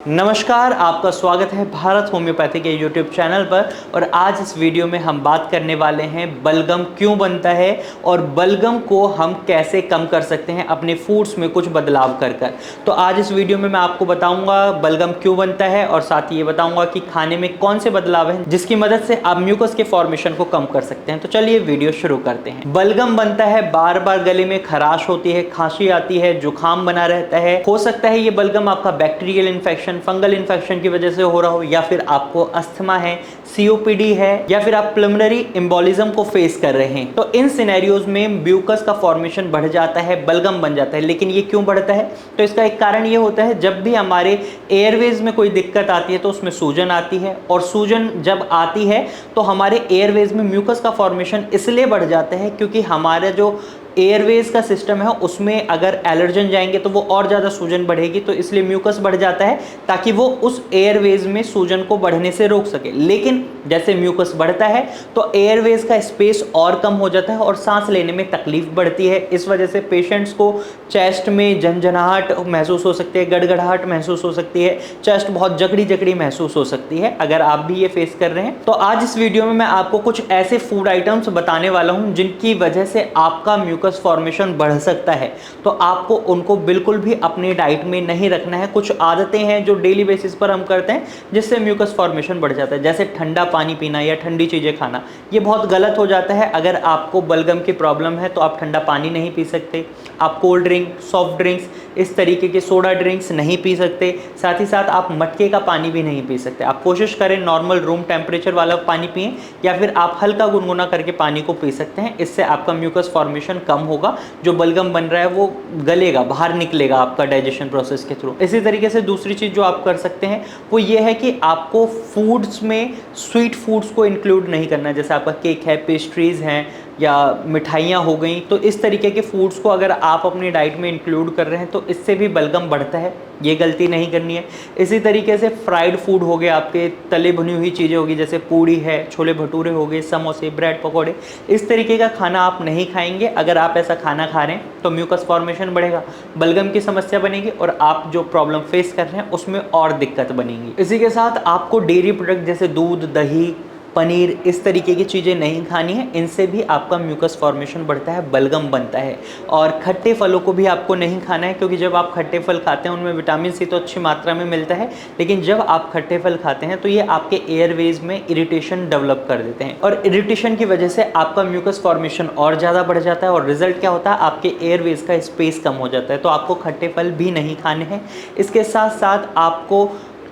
नमस्कार, आपका स्वागत है भारत होम्योपैथी के यूट्यूब चैनल पर। और आज इस वीडियो में हम बात करने वाले हैं बलगम क्यों बनता है और बलगम को हम कैसे कम कर सकते हैं अपने फूड्स में कुछ बदलाव कर कर। तो आज इस वीडियो में मैं आपको बताऊंगा बलगम क्यों बनता है और साथ ही ये बताऊंगा कि खाने में कौन से बदलाव हैं जिसकी मदद से आप म्यूकस के फॉर्मेशन को कम कर सकते हैं। तो चलिए वीडियो शुरू करते हैं। बलगम बनता है बार बार गले में खराश होती है, खांसी आती है, जुकाम बना रहता है। हो सकता है ये बलगम आपका बैक्टीरियल इन्फेक्शन, फंगल इन्फेक्शन की वजह से हो रहा हो, या फिर आपको अस्थमा है, सीओपीडी है, या फिर आप प्लमनरी एम्बोलिज्म को फेस कर रहे हैं। तो इन सिनेरियोज में म्यूकस का फॉर्मेशन बढ़ जाता है, बलगम बन जाता है। लेकिन ये क्यों बढ़ता है? तो इसका एक कारण ये होता है, जब भी हमारे एयरवेज में कोई दिक्कत आती है तो उसमें सूजन आती है, और सूजन जब आती है तो हमारे एयरवेज में म्यूकस का फॉर्मेशन इसलिए बढ़ जाता है क्योंकि हमारा जो एयरवेज का सिस्टम है उसमें अगर एलर्जन जाएंगे तो वो और ज़्यादा सूजन बढ़ेगी। तो इसलिए म्यूकस बढ़ जाता है ताकि वो उस एयरवेज में सूजन को बढ़ने से रोक सके। लेकिन जैसे म्यूकस बढ़ता है तो एयरवेज का स्पेस और कम हो जाता है और सांस लेने में तकलीफ बढ़ती है। इस वजह से पेशेंट्स को चेस्ट में झंझनाहट महसूस हो सकती है, गड़गड़ाहट महसूस हो सकती है, चेस्ट बहुत जकड़ी जकड़ी महसूस हो सकती है। अगर आप भी ये फेस कर रहे हैं तो आज इस वीडियो में मैं आपको कुछ ऐसे फूड आइटम्स बताने वाला हूं जिनकी वजह से आपका म्यूकस फॉर्मेशन बढ़ सकता है। तो आपको उनको बिल्कुल भी अपनी डाइट में नहीं रखना है। कुछ आदतें हैं जो डेली बेसिस पर हम करते हैं जिससे म्यूकस फॉर्मेशन बढ़ जाता है, जैसे ठंडा पानी पीना या ठंडी चीज़ें खाना। ये बहुत गलत हो जाता है। अगर आपको बलगम की प्रॉब्लम है तो आप ठंडा पानी नहीं पी सकते, आप कोल्ड ड्रिंक, सॉफ्ट ड्रिंक्स, इस तरीके के सोडा ड्रिंक्स नहीं पी सकते। साथ ही साथ आप मटके का पानी भी नहीं पी सकते। आप कोशिश करें नॉर्मल रूम टेम्परेचर वाला पानी पिएं, या फिर आप हल्का गुनगुना करके पानी को पी सकते हैं। इससे आपका म्यूकस फॉर्मेशन कम होगा, जो बलगम बन रहा है वो गलेगा, बाहर निकलेगा आपका डाइजेशन प्रोसेस के थ्रू। इसी तरीके से दूसरी चीज़ जो आप कर सकते हैं वो ये है कि आपको फूड्स में स्वीट फूड्स को इंक्लूड नहीं करना। जैसे आपका केक है, पेस्ट्रीज़ हैं, या मिठाइयाँ हो गई, तो इस तरीके के फूड्स को अगर आप अपनी डाइट में इंक्लूड कर रहे हैं तो इससे भी बलगम बढ़ता है। ये गलती नहीं करनी है। इसी तरीके से फ्राइड फूड हो गए, आपके तले भुनी हुई चीज़ें होगी, जैसे पूड़ी है, छोले भटूरे हो गए, समोसे, ब्रेड पकौड़े, इस तरीके का खाना आप नहीं खाएंगे। अगर आप ऐसा खाना खा रहे हैं तो म्यूकस फॉर्मेशन बढ़ेगा, बलगम की समस्या बनेगी और आप जो प्रॉब्लम फेस कर रहे हैं उसमें और दिक्कत बनेगी। इसी के साथ आपको डेयरी प्रोडक्ट जैसे दूध, दही, पनीर, इस तरीके की चीज़ें नहीं खानी है। इनसे भी आपका म्यूकस फॉर्मेशन बढ़ता है, बलगम बनता है। और खट्टे फलों को भी आपको नहीं खाना है, क्योंकि जब आप खट्टे फल खाते हैं उनमें विटामिन सी तो अच्छी मात्रा में मिलता है, लेकिन जब आप खट्टे फल खाते हैं तो ये आपके एयरवेज में इरिटेशन डेवलप कर देते हैं, और इरिटेशन की वजह से आपका म्यूकस फॉर्मेशन और ज़्यादा बढ़ जाता है। और रिजल्ट क्या होता है, आपके एयरवेज का स्पेस कम हो जाता है। तो आपको खट्टे फल भी नहीं खाने हैं। इसके साथ साथ आपको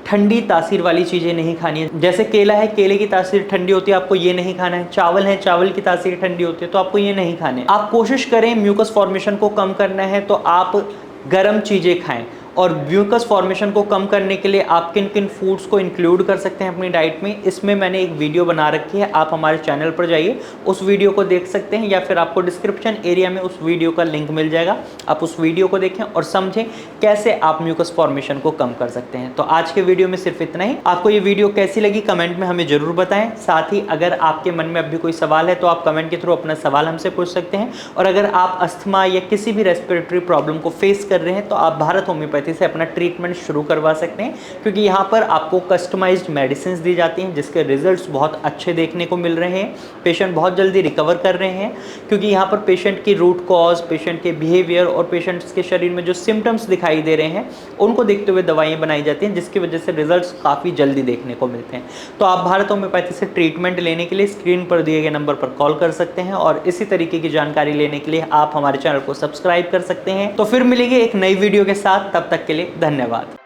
ठंडी तासीर वाली चीज़ें नहीं खानी है। जैसे केला है, केले की तासीर ठंडी होती है, आपको ये नहीं खाना है। चावल है, चावल की तासीर ठंडी होती है, तो आपको ये नहीं खाने। आप कोशिश करें म्यूकस फॉर्मेशन को कम करना है तो आप गर्म चीज़ें खाएं। और म्यूकस फॉर्मेशन को कम करने के लिए आप किन किन फूड्स को इंक्लूड कर सकते हैं अपनी डाइट में, इसमें मैंने एक वीडियो बना रखी है। आप हमारे चैनल पर जाइए, उस वीडियो को देख सकते हैं, या फिर आपको डिस्क्रिप्शन एरिया में उस वीडियो का लिंक मिल जाएगा। आप उस वीडियो को देखें और समझें कैसे आप म्यूकस फॉर्मेशन को कम कर सकते हैं। तो आज के वीडियो में सिर्फ इतना ही। आपको ये वीडियो कैसी लगी कमेंट में हमें ज़रूर बताएं। साथ ही अगर आपके मन में अभी कोई सवाल है तो आप कमेंट के थ्रू अपना सवाल हमसे पूछ सकते हैं। और अगर आप अस्थमा या किसी भी रेस्पिरेटरी प्रॉब्लम को फेस कर रहे हैं तो आप भारत होम्योपैथी से अपना ट्रीटमेंट शुरू करवा सकते हैं, क्योंकि यहाँ पर आपको कस्टमाइज्ड मेडिसिन दी जाती हैं जिसके रिजल्ट्स बहुत अच्छे देखने को मिल रहे हैं। पेशेंट बहुत जल्दी रिकवर कर रहे हैं, क्योंकि यहाँ पर पेशेंट की रूट कॉज, पेशेंट के बिहेवियर और पेशेंट्स के शरीर में जो सिम्टम्स दिखाई दे रहे हैं उनको देखते हुए दवाइयाँ बनाई जाती हैं, जिसकी वजह से रिजल्ट्स काफ़ी जल्दी देखने को मिलते हैं। तो आप भारत होम्योपैथी से ट्रीटमेंट लेने के लिए स्क्रीन पर दिए गए नंबर पर कॉल कर सकते हैं, और इसी तरीके की जानकारी लेने के लिए आप हमारे चैनल को सब्सक्राइब कर सकते हैं। तो फिर मिलेंगे एक नई वीडियो के साथ, तब तक के लिए धन्यवाद।